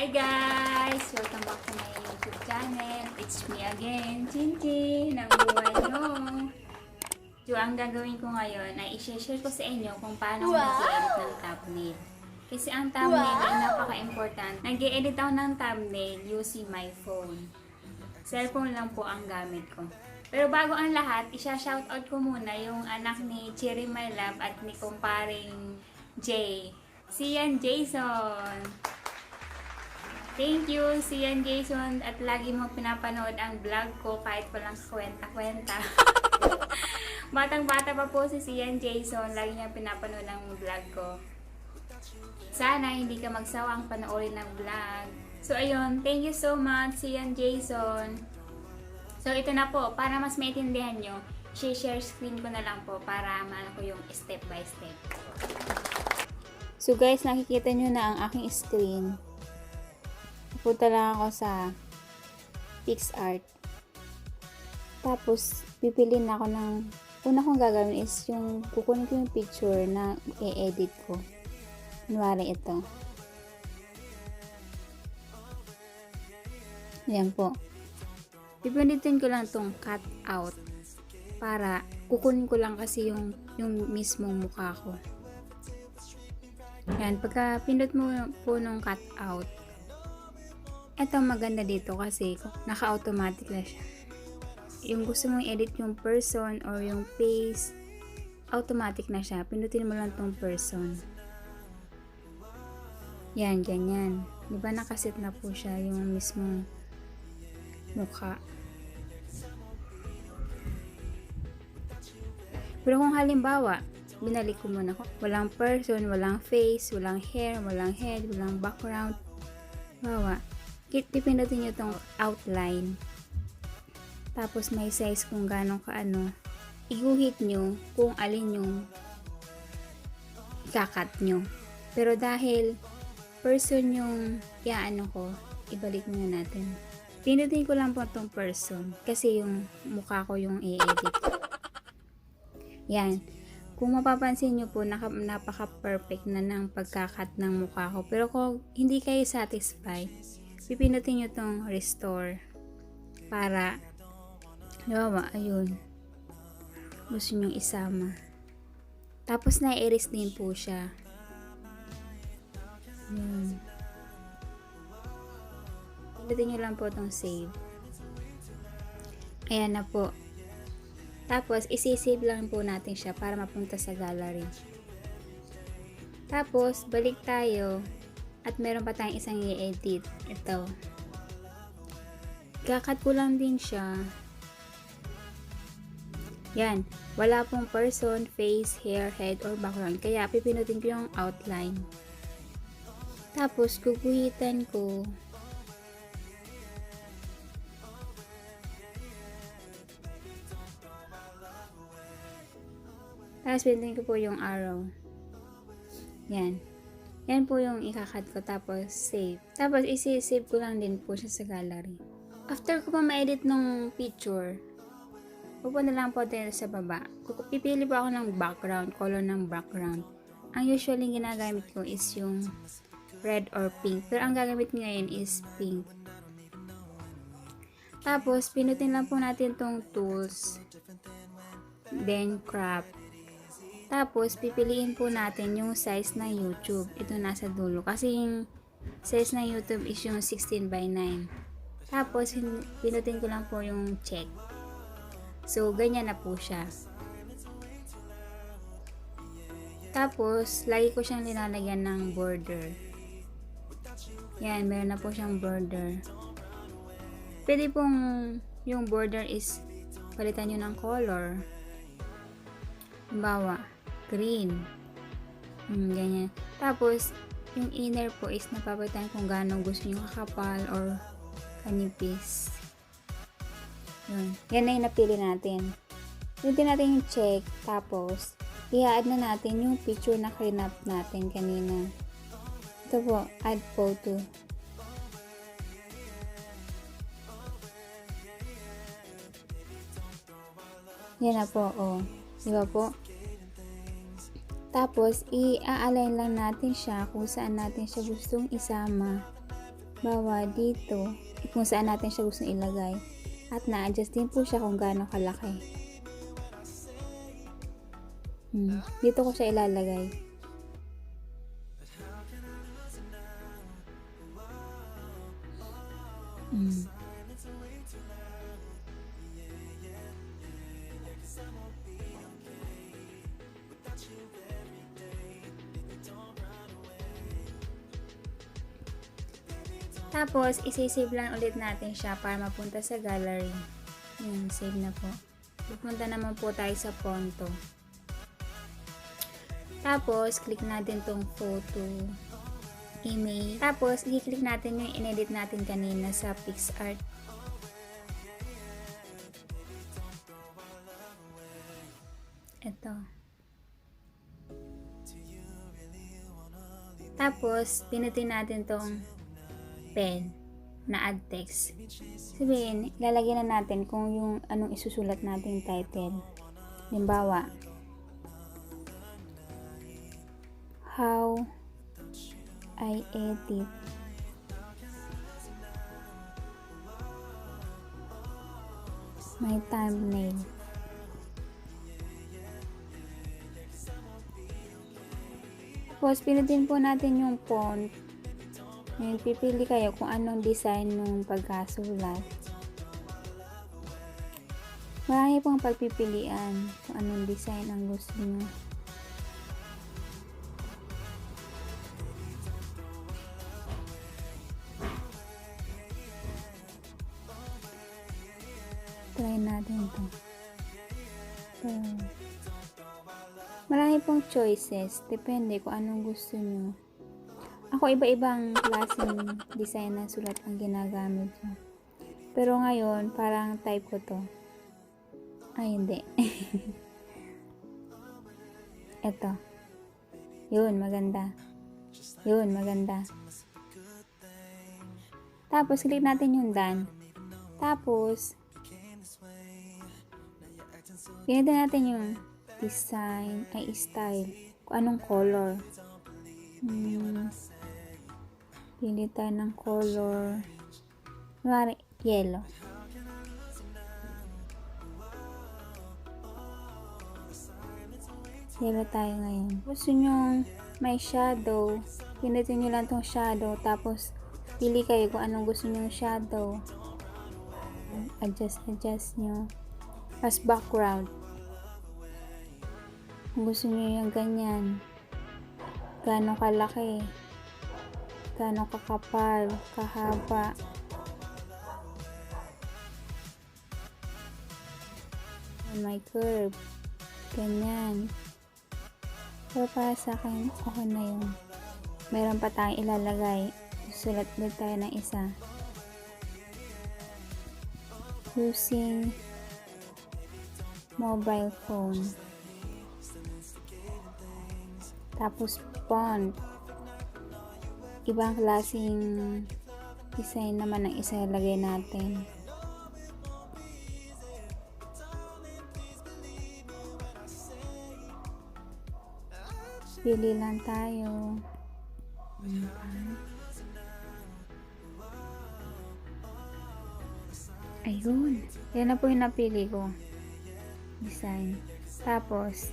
Hi guys! Welcome back to my YouTube channel. It's me again, Chine2 ng buhay nyo. So, ang gagawin ko ngayon ay i-share ko sa inyo kung paano mag-edit ng thumbnail. Kasi ang thumbnail ay napaka-important. Nag-edit ako ng thumbnail using my phone. Cellphone lang po ang gamit ko. Pero bago ang lahat, isa-shoutout ko muna yung anak ni Cherry My Love at ni kumparing Jay. Si Yan Jason! Thank you, si Yan Jason, at lagi mo pinapanood ang vlog ko kahit walang kwenta-kwenta. Batang-bata pa po si Yan Jason, lagi niya pinapanood ang vlog ko. Sana hindi ka magsawang panoorin ng vlog. So ayun, thank you so much si Yan Jason. So ito na po, para mas maintindihan nyo, share screen ko na lang po para maano ko yung step by step. So guys, nakikita nyo na ang aking screen. Pupunta lang ako sa PixArt. Tapos, pipiliin ako ng una kong gagawin is yung kukunin ko yung picture na i-edit ko. Kunwari ito. Ayan po. Pipindutin ko lang itong cut out para kukunin ko lang kasi yung mismong mukha ko. Ayan, pagka pindot mo po nung cut out, ito maganda dito kasi naka-automatic na siya. Yung gusto mong edit yung person or yung face, automatic na siya. Pindutin mo lang tong person. Yan, ganyan. Diba nakaset na po siya yung mismong mukha. Pero kung halimbawa, binalik ko muna ko, walang person, walang face, walang hair, walang head, walang background. Bawa, pipindutin nyo itong outline. Tapos may size kung gano'ng kaano. Iguhit nyo kung alin yung ikakat nyo. Pero dahil person yung iaano ko, ibalik muna natin. Pindutin ko lang po itong person kasi yung mukha ko yung i-edit. Yan. Kung mapapansin nyo po, napaka-perfect na ng pagkakat ng mukha ko. Pero kung hindi kayo satisfied, pipindutin nyo itong restore para halimbawa, ayun, gusto nyo isama. Tapos na-erase din po siya. Ayun. Pindutin nyo lang po itong save. Ayan na po. Tapos isi-save lang po natin siya para mapunta sa gallery. Tapos balik tayo. At meron pa tayong isang i-edit. Ito. Kakat ko lang din siya. Yan. Wala pong person, face, hair, head, or background. Kaya pipinutin ko yung outline. Tapos guguhitan ko. Tapos pinutin ko po yung arrow. Yan. Yan po yung ikakat ko, tapos save. Tapos isi-save ko lang din po siya sa gallery. After ko pa ma-edit ng picture, pupunta lang po tayo sa baba. Pipili po ako ng background, color ng background. Ang usually ginagamit ko is yung red or pink. Pero ang gagamit ngayon is pink. Tapos, pinutin lang po natin tong tools. Then, crop. Tapos, pipiliin po natin yung size ng YouTube. Ito nasa dulo. Kasi yung size ng YouTube is yung 16:9. Tapos, pinutin ko lang po yung check. So, ganyan na po siya. Tapos, lagi ko siyang linalagyan ng border. Yan, meron na po siyang border. Pwede pong yung border is palitan nyo ng color. Halimbawa, green. Ganyan. Tapos, yung inner po is napapalitan kung gaano gusto nyo kakapal or kanipis. Yun. Yan na yung napili natin. Pinutin natin yung check. Tapos, i-add na natin yung picture na clean-up natin kanina. Ito po, add photo. Yan na po, oh. Diba po? Tapos, i-align lang natin siya kung saan natin siya gustong isama. bawa dito, kung saan natin siya gusto ilagay. At na-adjust din po siya kung gaano kalaki. Dito ko siya ilalagay. Tapos, isi-save lang ulit natin siya para mapunta sa gallery. Yan, save na po. Pupunta naman po tayo sa Ponto. Tapos, click natin tong photo, image. Tapos, i-click natin yung in-edit natin kanina sa PixArt. Ito. Tapos, pinutin natin tong pen na add text. Sabihin, lalagyan na natin kung yung anong isusulat nating title. Halimbawa, how I edit my thumbnail. Tapos, pinutin po natin yung font. Ngayon, pipili kayo kung anong design ng pagkasulat. Marami pong pagpipilian kung anong design ang gusto nyo. Try natin ito. Marami pong choices. Depende kung anong gusto nyo. Ako iba-ibang klaseng design na sulat ang ginagamit ko. Pero ngayon, parang type ko to. Ay, hindi. Ito. Yun, maganda. Yun, maganda. Tapos, click natin yung done. Tapos, pinitin natin yung design, ay style. Kung anong color. Pili tayo ng color. Kunwari, yellow. Yellow tayo ngayon. Gusto nyo may shadow. Pinitin nyo lang tong shadow. Tapos, pili kayo kung anong gusto nyo shadow. Adjust nyo. As background. Kung gusto nyo yung ganyan. Gaano kalaki. Gaano kakapal, kahaba. May curve. Ganyan. Pero para sa akin, okay na yun. Mayroon pa tayong ilalagay. Sulat ulit tayo ng isa. Using mobile phone. Tapos font. Ibang klaseng design naman ang isa ilagay natin. Pili lang tayo. Ayun. Yan na po yung napili ko. Design. Tapos,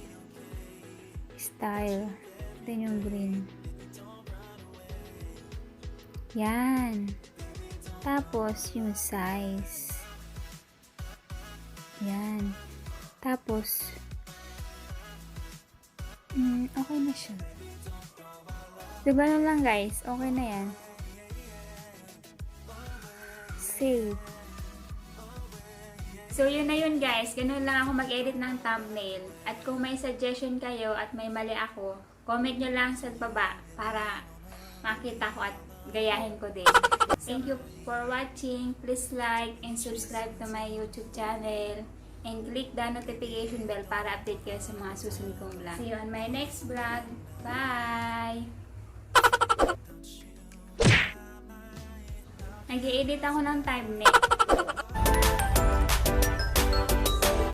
style. Ito yung green. Yan. Tapos, yung size. Yan. Tapos, okay na siya. So, ganun lang guys. Okay na yan. Save. So, yun na yun guys. Ganun lang ako mag-edit ng thumbnail. At kung may suggestion kayo at may mali ako, comment nyo lang sa baba para makita ko at gayahin ko din. Thank you for watching. Please like and subscribe to my YouTube channel. And click the notification bell para update kayo sa mga susunod kong vlog. See you on my next vlog. Bye! Nag-i-edit ako ng thumbnail.